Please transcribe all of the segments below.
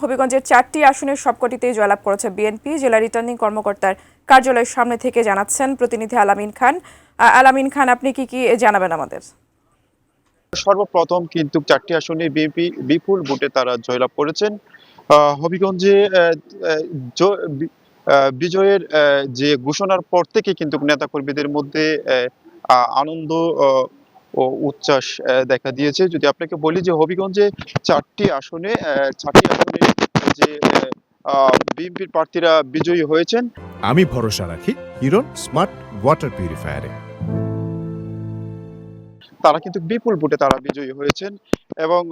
হবিগঞ্জের 4টি আসনের সবকটিতেই জয়লাভ করেছে বিএনপি। জেলা রিটার্নিং কর্মকর্তার কার্যালয়ের সামনে থেকে জানাচ্ছেন প্রতিনিধি আলামিন খান। আলামিন খান, আপনি কি জানাবেন আমাদের? সর্বপ্রথম কিন্তু 4টি আসনে বিএনপি বিপুল ভোটে তারা জয়লাভ করেছেন। হবিগঞ্জে বিজয়ের যে ঘোষণার পর থেকে কিন্তু নেতাকর্মীদের মধ্যে আনন্দ ও উচ্ছ্বাস দেখা দিয়েছে। যদি আপনাকে বলি যে হবিগঞ্জে 4টি আসনে যে বিএনপির প্রার্থীরা বিজয়ী হয়েছেন। আমি ভরসা রাখি হিরন স্মার্ট ওয়াটার পিউরিফায়ারে। তারা কিন্তু বিপুল ভোটে তারা বিজয়ী হয়েছেন এবং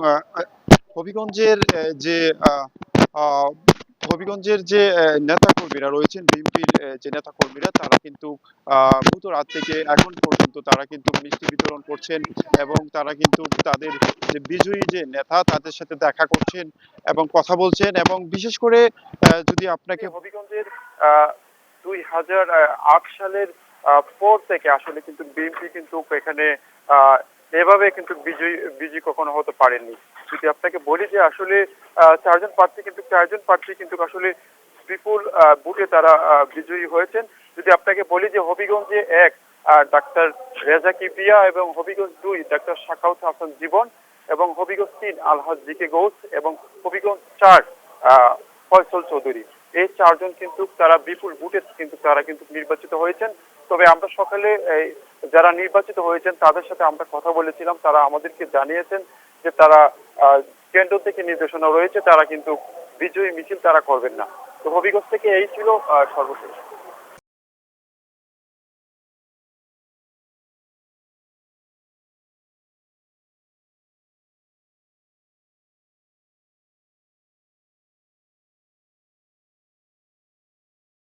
হবিগঞ্জের যে আহ, আহ, হবিগঞ্জের যে নেতাকর্মীরা রয়েছেন, বিএনপির যে নেতাকর্মীরা তারা কিন্তু গত রাত থেকে এখন পর্যন্ত তারা কিন্তু মিষ্টি বিতরণ করছেন এবং তারা কিন্তু তাদের যে বিজয়ী যে নেতা তাদের সাথে দেখা করছেন এবং কথা বলছেন। এবং বিশেষ করে যদি আপনাকে হবিগঞ্জের 2008 সালের পর থেকে আসলে কিন্তু বিএনপি কিন্তু এখানে এভাবে কিন্তু বিজয়ী কখনো হতে পারেননি। যদি আপনাকে বলি যে আসলে চারজন প্রার্থী কিন্তু আসলে বিপুল ভোটে তারা বিজয়ী হয়েছেন। যদি আপনাকে বলি যে হবিগঞ্জে 1 ডাক্তার রেজা কিবরিয়া এবং হবিগঞ্জ 2 ডাক্তার সাখাওয়াত হাসান জীবন এবং হবিগঞ্জ 3 আলহাজ জিকে গৌস এবং হবিগঞ্জ 4 ফয়সল চৌধুরী। এই 4 জন কিন্তু তারা বিপুল ভোটে কিন্তু তারা কিন্তু নির্বাচিত হয়েছেন। তবে আমরা সকালে যারা নির্বাচিত হয়েছেন তাদের সাথে আমরা কথা বলেছিলাম, তারা আমাদেরকে জানিয়েছেন যে তারা কেন্দ্র থেকে নির্দেশনা রয়েছে, তারা কিন্তু বিজয়ী মিছিল তারা করবেন না। তো হবিগঞ্জ থেকে এই ছিল সর্বশেষ।